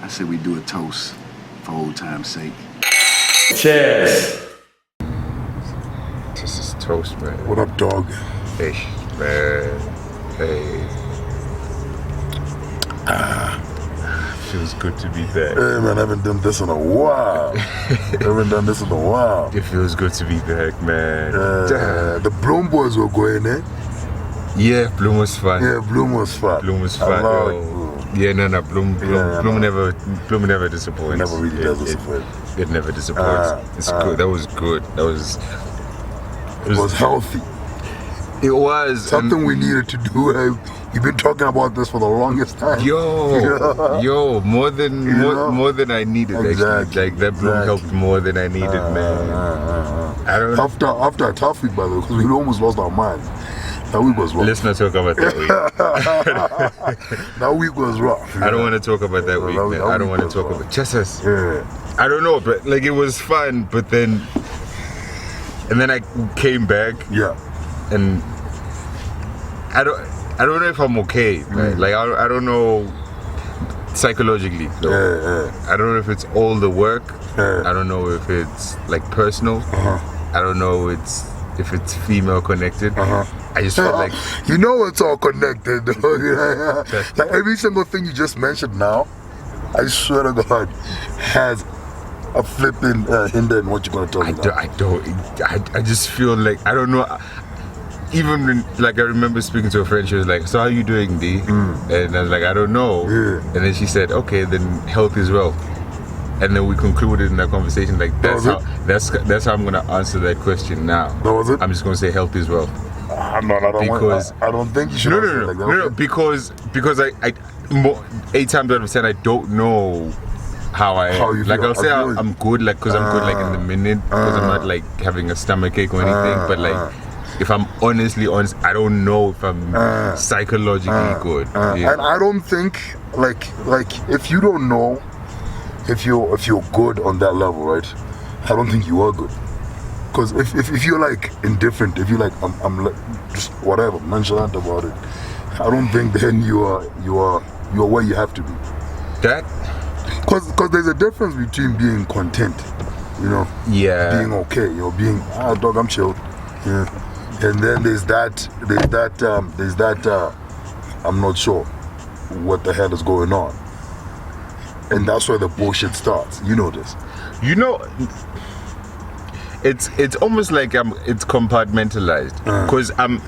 I said we do a toast for old time's sake. Cheers. This is toast, man. What up, dog? Hey, man. Hey. Feels good to be back. Hey, man, I haven't done this in a while. It feels good to be back, man. The Bloom boys were going, eh? Yeah, Bloom was fun. Yeah, Bloom was fun. Bloom was fun. Yeah, no, Bloom never disappoints. It never really does disappoint. It never disappoints. It's good. That was good. It was healthy. It was something we needed to do. You've been talking about this for the longest time. Yo, more than I needed. Exactly. Like that Bloom helped more than I needed, man. I don't know. After a tough week, by the way, because we almost lost our minds. That week was rough. Let's not talk about that week. That week was rough. I don't want to talk about that week, man. I don't want to talk about just as. Yeah. I don't know, but like it was fun, but then I came back. Yeah. And I don't know if I'm okay, right? Like I don't know psychologically. Though. I don't know if it's all the work. I don't know if it's like personal. I don't know if it's female connected. I just felt like you know it's all connected. Like every single thing you just mentioned now, I swear to God, has a flipping hinder in what you're gonna tell me. I just feel like I don't know. Even when, like I remember speaking to a friend, she was like, "So how are you doing, D?" And I was like, "I don't know." And then she said, "Okay, then health is wealth." And then we concluded in that conversation like that's how I'm gonna answer that question now. That was it? I'm just gonna say health is wealth. I don't think you should. No, because I 8 times out of 10 I don't know how you like feel. I'll say I'm good, like because I'm good like in the minute, because I'm not like having a stomach ache or anything, but like if I'm honestly honest, I don't know if I'm psychologically good. And I don't think like if you don't know if you're good on that level, right? I don't think you are good. Because if you're like indifferent, if you're like I'm like just whatever, nonchalant about it, I don't think then you are where you have to be. That because there's a difference between being content, you know, being okay, you know, being dog, I'm chilled, yeah, and then there's that I'm not sure what the hell is going on, and that's where the bullshit starts. You know this. You know. It's almost like it's compartmentalized because I'm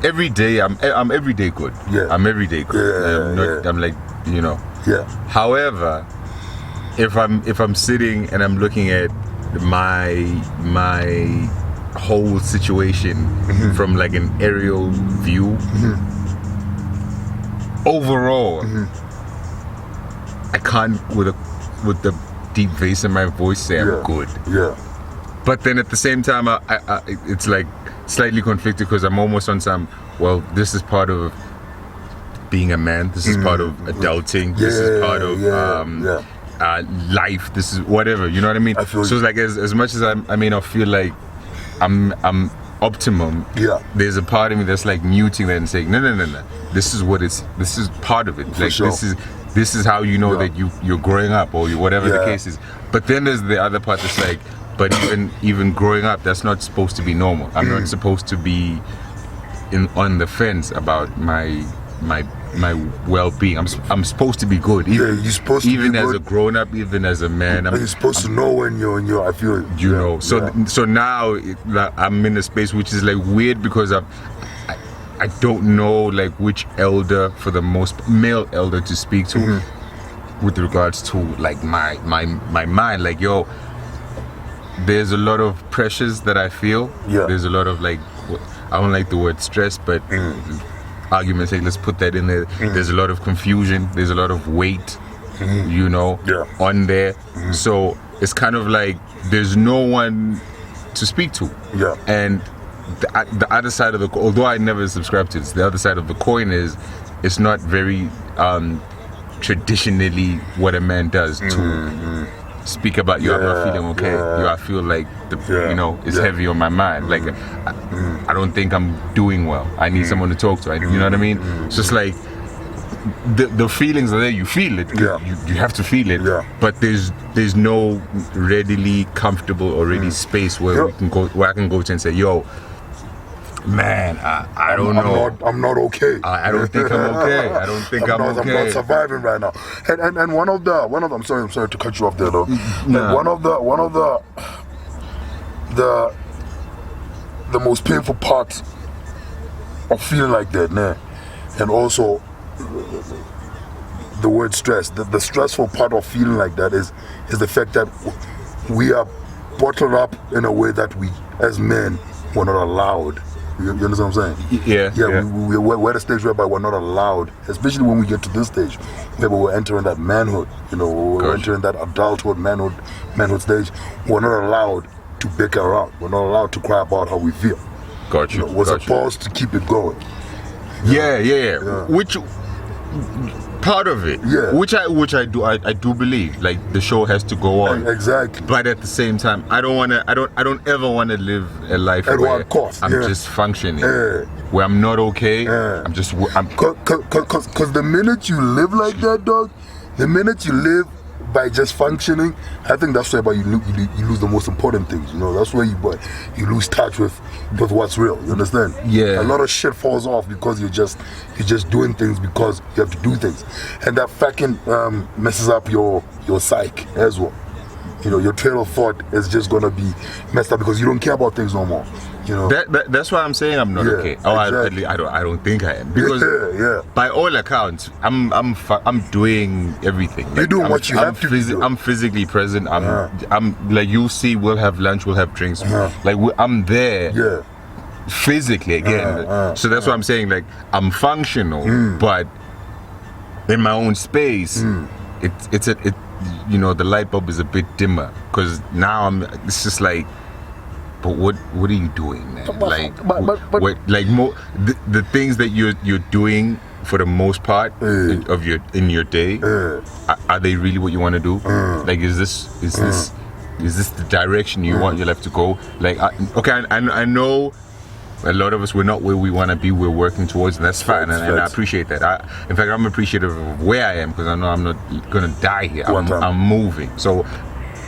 every day good. Yeah. I'm every day good. I'm like, you know. Yeah. However, if I'm sitting and I'm looking at my whole situation from like an aerial view, overall, I can't with the deep bass in my voice say I'm good. Yeah. But then at the same time, I it's like slightly conflicted because I'm almost on some, well, this is part of being a man. This is part of adulting. This is part of life. This is whatever. You know what I mean? So it's like as much as I may not feel like I'm optimum. Yeah. There's a part of me that's like muting that and saying, no. This is part of it. Like this is how you know that you're growing up or whatever the case is. But then there's the other part that's like, but even growing up, that's not supposed to be normal. I'm not supposed to be on the fence about my well-being. I'm supposed to be good. Even, you're supposed to even be as good. a grown-up, even as a man. You're supposed to know when you're. I feel. You know. So now I'm in a space which is like weird because I don't know like which elder, for the most male elder, to speak to with regards to like my mind. Like there's a lot of pressures that I feel. Yeah. There's a lot of like, I don't like the word stress, but arguments say let's put that in there. There's a lot of confusion. There's a lot of weight, you know, on there. So it's kind of like there's no one to speak to. Yeah. And the other side of although I never subscribed to this, the other side of the coin is it's not very traditionally what a man does to speak about I'm not feeling okay. I feel like it's heavy on my mind. Like I don't think I'm doing well. I need someone to talk to. You know what I mean? So it's like the feelings are there. You feel it. Yeah. You have to feel it. Yeah. But there's no readily comfortable or ready space where Yeah. we can go, where I can go to and say, yo, man, I don't know. I'm not okay. I don't think I'm okay. I don't think I'm I'm okay. not surviving right now. And one of the I'm sorry to cut you off there though. Nah. One of the most painful parts of feeling like that, nah, and also the word stress. The stressful part of feeling like that is the fact that we are bottled up in a way that we, as men, were not allowed. You understand what I'm saying? Yeah. We're at a stage whereby we're not allowed, especially when we get to this stage, where we're entering that manhood, we're Gotcha. entering that adulthood, manhood stage. We're not allowed to bicker around. We're not allowed to cry about how we feel. Got you. We're got you. supposed to keep it going. Yeah. Which part of it? Yeah. Which I do believe. Like the show has to go on. Exactly. But at the same time, I don't ever want to live a life At where what cost? I'm Yeah. just functioning, Yeah. where I'm not okay. Yeah. I'm Cause the minute you live like that, dog, the minute you live by just functioning, I think that's where you lose the most important things. That's where you lose touch with what's real. You understand? Yeah. A lot of shit falls off because you're just doing things because you have to do things, and that fucking messes up your psyche as well. Your train of thought is just gonna be messed up because you don't care about things no more. That's why I'm saying I'm not Yeah, okay. exactly. I don't think I am, because yeah. by all accounts, I'm doing everything. You're doing what you have to do. I'm physically present. I'm like, you see, we'll have lunch, we'll have drinks. Like I'm there. Yeah. Physically again. So that's why I'm saying, like, I'm functional, but in my own space, the light bulb is a bit dimmer, because now it's just like, but what are you doing, man? The things that you're doing for the most part in your day, are they really what you want to do? Like, is this the direction you want your life to go? Like, I know a lot of us, we're not where we want to be. We're working towards, and that's fine, and I appreciate that. In fact, I'm appreciative of where I am, because I know I'm not gonna die here. I'm moving, so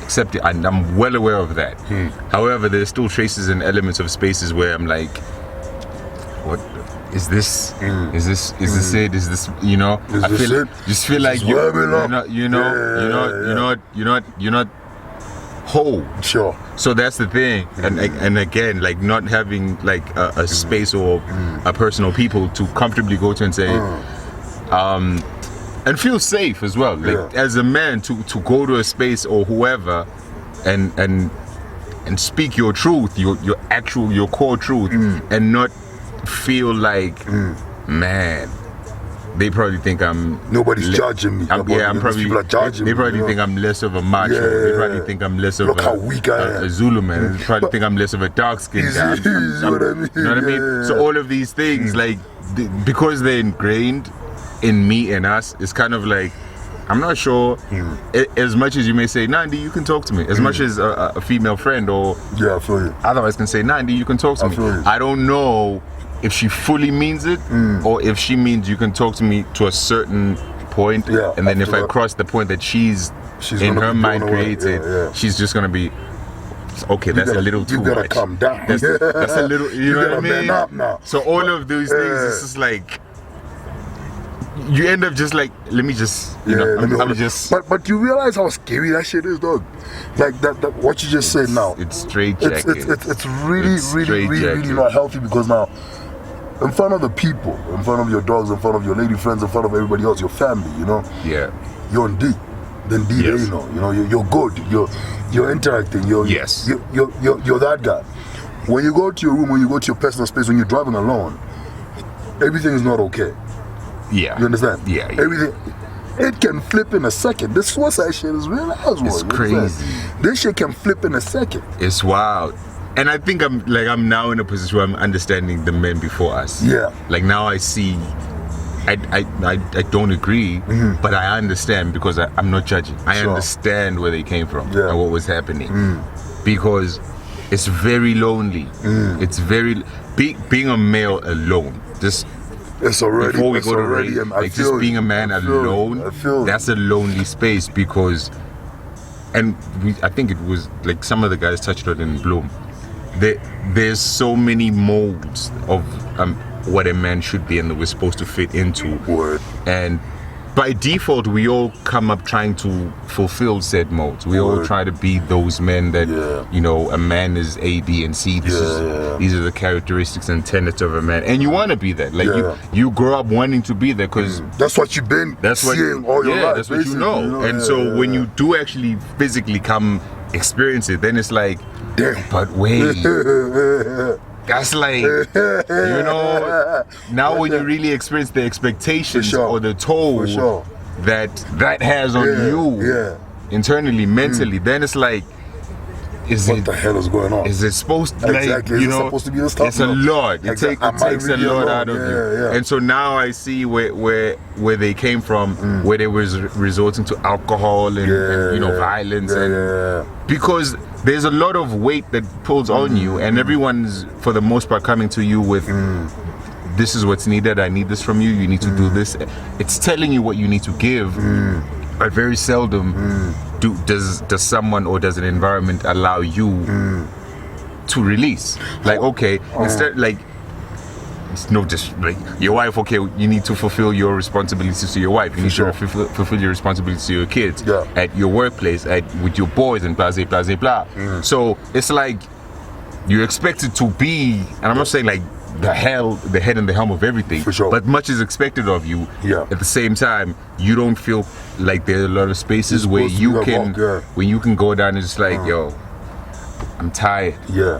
accept it, and I'm well aware of that. However, there's still traces and elements of spaces where I'm like, what is this? Is this it? Is this, just feel like you're not whole. Sure. So that's the thing, and again, like, not having like a space or a person or people to comfortably go to and say, and feel safe as well. Like, as a man, to go to a space or whoever, and speak your truth, your core truth, and not feel like, man, they probably think nobody's judging me. People are judging They me. probably think I'm less of a macho. They probably think I'm less of how weak I am. a Zulu man. They probably think I'm less of a dark skinned guy. You know what I mean? You know what I mean? Yeah. So all of these things, like, because they're ingrained in me and us, it's kind of like, I'm not sure. As much as you may say, Nandi, you can talk to me. As much as a female friend or I feel you. otherwise can say, Nandi, you can talk to me. feel you. I don't know if she fully means it, or if she means you can talk to me to a certain point, and then if I cross the point that she's in her mind created, she's just gonna be, okay, that's a little too much. You gotta calm down. That's a little, you know what I mean? Man up now. So all of these things, it's just like, you end up just like, let me just, I'm just. But you realize how scary that shit is, dog. Like that what you just said now. It's straight jacket. It's really not healthy, because now, in front of the people, in front of your dogs, in front of your lady friends, in front of everybody else, your family, Yeah. you're on D. Then D, Yes. you're good. You're interacting. You're that guy. When you go to your room, when you go to your personal space, when you're driving alone, everything is not okay. Yeah. You understand? Yeah. Everything. It can flip in a second. This suicide shit is real as well. It's crazy. This shit can flip in a second. It's wild. And I think I'm now in a position where I'm understanding the men before us. Yeah. Like, now I see, I don't agree, but I understand, because I'm not judging. I understand where they came from and what was happening. Because it's very lonely. It's very, being a male alone, just It's already. before we it's go to already, race, and I like feel just being you. a man I feel you. alone, I feel you. that's a lonely space because, and I think it was like some of the guys touched on in Bloom. There's so many molds of what a man should be and that we're supposed to fit into. Word. And by default, we all come up trying to fulfill said molds. We all Word. try to be those men that, Yeah. you know, a man is A, B, and C. These are the characteristics and tenets of a man. And you want to be that. Like, Yeah. you grow up wanting to be there because That's what you've been seeing all your life. that's what you basically, know. And so when you do actually physically come experience it, then it's like, Damn. but wait. That's like, you know, now when you really experience the expectations For sure. or the toll For sure. that has on you Yeah. internally, mentally, then it's like, What the hell is going on? is it supposed to, Exactly. like, Is you it know, supposed to be this stuff? it's a No. lot. It, Exactly. it takes a Am I really lot alone? out of you. Yeah. And so now I see where they came from, where they was resorting to alcohol and you know, violence and because there's a lot of weight that pulls on you, and everyone's for the most part coming to you with this is what's needed, I need this from you, you need to do this. It's telling you what you need to give, but very seldom does someone or does an environment allow you to release. Like, okay, instead, like, it's no just like your wife, okay, you need to fulfill your responsibilities to your wife, you need sure. to fulfill your responsibilities to your kids, Yeah. at your workplace, with your boys and blah blah blah. So it's like you're expected to be, and I'm not saying like the head and the helm of everything, For sure. but much is expected of you. Yeah. At the same time, you don't feel like there are a lot of spaces You're where supposed to you be like, can walk, yeah. when you can go down and just like, yo, I'm tired. Yeah.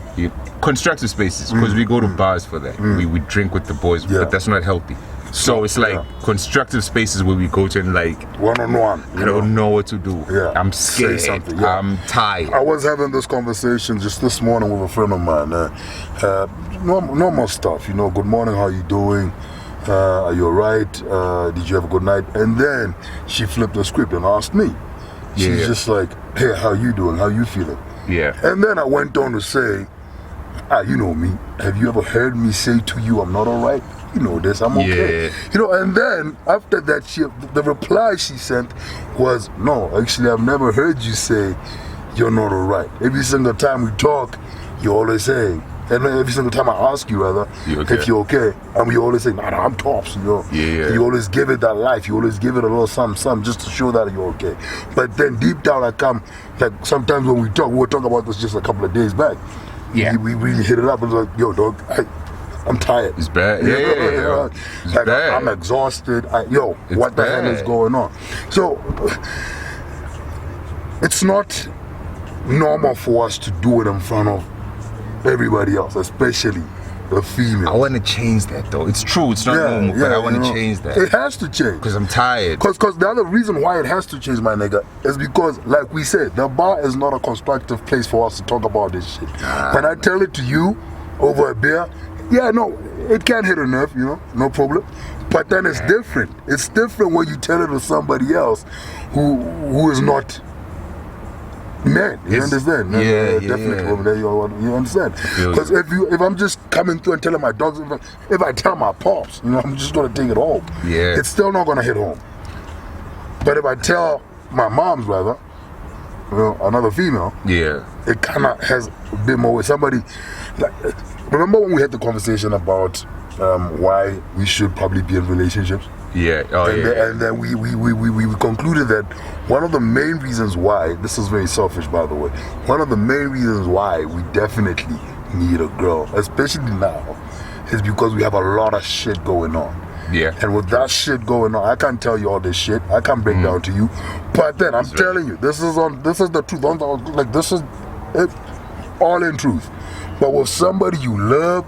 Constructive spaces, because we go to bars for that. We drink with the boys, Yeah. but that's not healthy. So it's like constructive spaces where we go to and like, One-on-one. I don't know what to do. Yeah. I'm Say scared. something, yeah. I'm tired. I was having this conversation just this morning with a friend of mine. Normal stuff, you know. Good morning, how you doing? Are you alright? Did you have a good night? And then she flipped the script and asked me. She's Yeah. just like, hey, how you doing? How you feeling? Yeah. And then I went on to say, you know me. Have you ever heard me say to you, I'm not alright? You know this, I'm okay. Yeah. You know, and then after that, the reply she sent was, no, actually, I've never heard you say you're not alright. Every single time we talk, you're always saying, and every single time I ask you, rather, You okay? if you're okay, and you always say, nah, I'm tops, you know. Yeah. You always give it that life. You always give it a little something, just to show that you're okay. But then deep down, I come, like sometimes when we were talking about this just a couple of days back. Yeah. We really hit it up and was like, yo, dog, I'm tired. It's bad. Yeah. It's Like, bad. I'm exhausted. What the hell is bad. going on? So, it's not normal for us to do it in front of everybody else, especially the female. I want to change that though. It's true. It's not normal, but I want to change that It has to change. because I'm tired. Because the other reason why it has to change, my nigga, is because, like we said, the bar is not a constructive place for us to talk about this shit. When I tell it to you over a beer, yeah, no, it can hit a nerve, you know, no problem. But then it's different. It's different when you tell it to somebody else who is not man. You understand? Yeah, Definitely. yeah. Over there, you understand? feel Because if I'm just coming through and telling my dogs, if I tell my pops, you know, I'm just gonna take it home. Yeah. It's still not gonna hit home. But if I tell my mom's rather, you know, another female, Yeah. it kind of has a bit more with somebody. Like, remember when we had the conversation about why we should probably be in relationships? Yeah. Oh yeah. And then we concluded that one of the main reasons why, this is very selfish by the way, one of the main reasons why we definitely need a girl, especially now, is because we have a lot of shit going on. Yeah. And with that shit going on, I can't tell you all this shit. I can't break down to you. But then I'm telling you, this is the truth. Like, this is it, all in truth. But with somebody you love,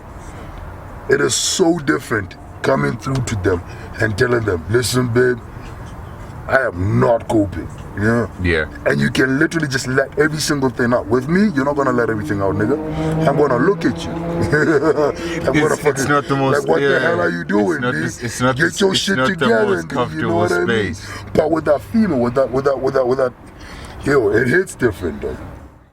it is so different coming through to them and telling them, listen, babe, I am not coping. Yeah. Yeah. And you can literally just let every single thing out. With me, you're not gonna let everything out, nigga. I'm gonna look at you. I'm gonna fucking, it's not the most. like, what the hell are you doing, It's not, dude? it's not Get the, your it's shit not together, the most dude, you know comfortable what I mean? space. But with that female, with that, yo, it hits different, though.